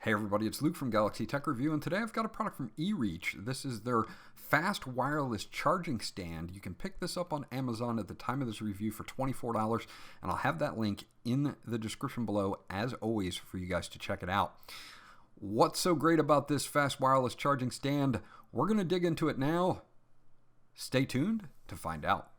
Hey everybody, it's Luke from Galaxy Tech Review, and today I've got a product from EREACH. This is their fast wireless charging stand. You can pick this up on Amazon at the time of this review for $24, and I'll have that link in the description below, as always, for you guys to check it out. What's so great about this fast wireless charging stand? We're going to dig into it now. Stay tuned to find out.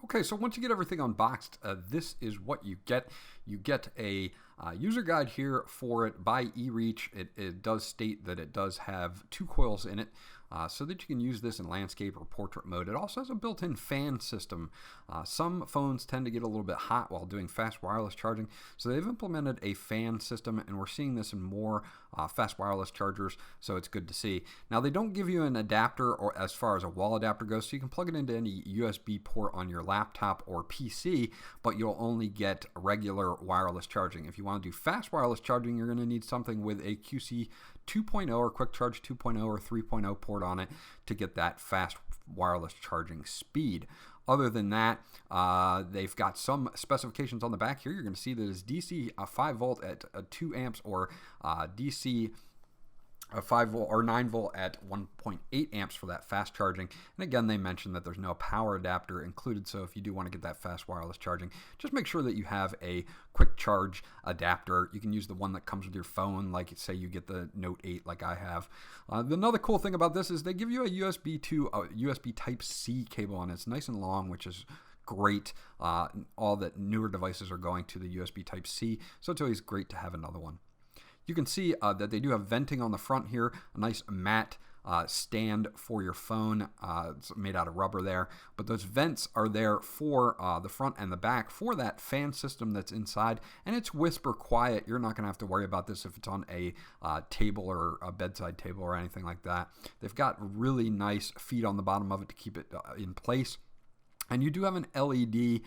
Okay, so once you get everything unboxed, this is what you get. You get a user guide here for it by EREACH. It does state that it does have 2 coils in it, so that you can use this in landscape or portrait mode. It also has a built-in fan system. Some phones tend to get a little bit hot while doing fast wireless charging, so they've implemented a fan system, and we're seeing this in more fast wireless chargers, so it's good to see. Now, they don't give you an adapter or as far as a wall adapter goes, so you can plug it into any USB port on your laptop or PC, but you'll only get regular wireless charging. If you want to do fast wireless charging, you're going to need something with a QC 2.0 or Quick Charge 2.0 or 3.0 port on it to get that fast wireless charging speed. Other than that, they've got some specifications on the back here. You're going to see that it's DC 5 volt at 2 amps or DC 5 volt or 9 volt at 1.8 amps for that fast charging. And again, they mentioned that there's no power adapter included, so if you do want to get that fast wireless charging, just make sure that you have a quick charge adapter. You can use the one that comes with your phone, like say you get the Note 8 like I have. Another cool thing about this is they give you a USB to USB Type-C cable, and it's nice and long, which is great. All that newer devices are going to the USB Type-C, so it's always great to have another one. You can see that they do have venting on the front here, a nice matte stand for your phone. It's made out of rubber there, but those vents are there for the front and the back for that fan system that's inside, and it's whisper quiet. You're not going to have to worry about this if it's on a table or a bedside table or anything like that. They've got really nice feet on the bottom of it to keep it in place. And you do have an LED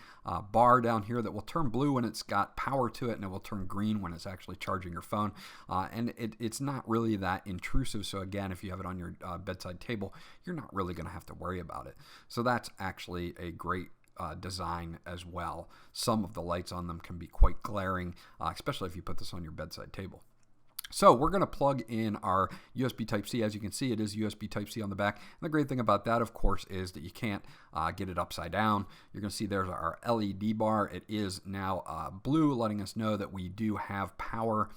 bar down here that will turn blue when it's got power to it, and it will turn green when it's actually charging your phone. And it's not really that intrusive, so again, if you have it on your bedside table, you're not really going to have to worry about it. So that's actually a great design as well. Some of the lights on them can be quite glaring, especially if you put this on your bedside table. So we're going to plug in our USB Type-C. As you can see, it is USB Type-C on the back. And the great thing about that, of course, is that you can't get it upside down. You're going to see there's our LED bar. It is now blue, letting us know that we do have power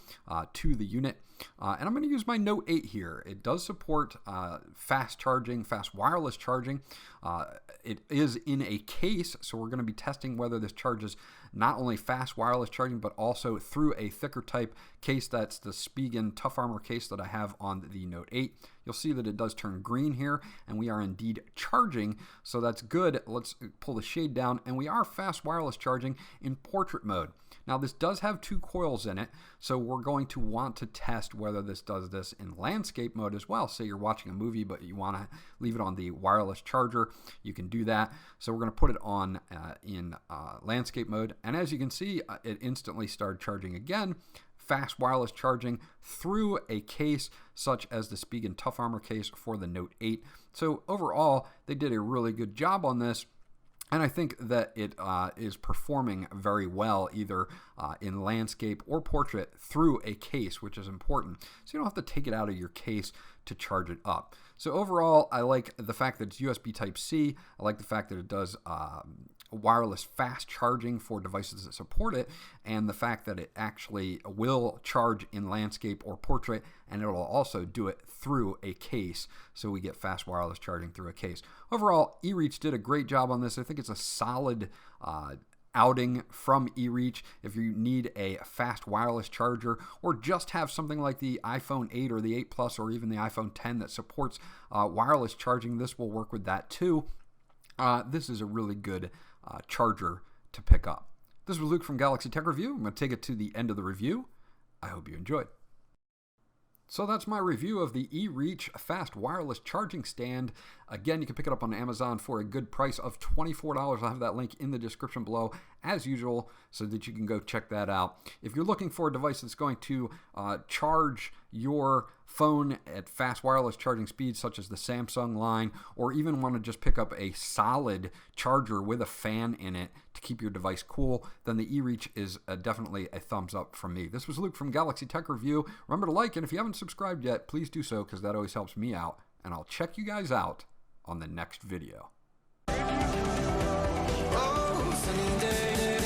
to the unit. And I'm going to use my Note 8 here. It does support fast charging, fast wireless charging. It is in a case, so we're going to be testing whether this charges not only fast wireless charging, but also through a thicker type case. That's the Spigen Tough Armor case that I have on the Note 8. You'll see that it does turn green here, and we are indeed charging, so that's good. Let's pull the shade down, and we are fast wireless charging in portrait mode. Now, this does have 2 coils in it, so we're going to want to test whether this does this in landscape mode as well. Say you're watching a movie, but you want to leave it on the wireless charger, you can do that. So we're going to put it on in landscape mode, and as you can see, it instantly started charging again. Fast wireless charging through a case such as the Spigen Tough Armor case for the Note 8. So overall, they did a really good job on this. And I think that it is performing very well, either in landscape or portrait through a case, which is important. So you don't have to take it out of your case to charge it up. So overall, I like the fact that it's USB Type-C. I like the fact that it does wireless fast charging for devices that support it, and the fact that it actually will charge in landscape or portrait, and it will also do it through a case, so we get fast wireless charging through a case. Overall, EREACH did a great job on this. I think it's a solid outing from EREACH. If you need a fast wireless charger, or just have something like the iPhone 8 or the 8 Plus or even the iPhone 10 that supports wireless charging, this will work with that too. This is a really good charger to pick up. This was Luke from Galaxy Tech Review. I'm going to take it to the end of the review. I hope you enjoyed. So that's my review of the EREACH fast wireless charging stand. Again, you can pick it up on Amazon for a good price of $24. I'll have that link in the description below as usual so that you can go check that out. If you're looking for a device that's going to charge your phone at fast wireless charging speeds such as the Samsung line, or even want to just pick up a solid charger with a fan in it to keep your device cool, then the EREACH is definitely a thumbs up from me. This was Luke from Galaxy Tech Review. Remember to like, and if you haven't subscribed yet, please do so, because that always helps me out, and I'll check you guys out on the next video. Oh, sunny day.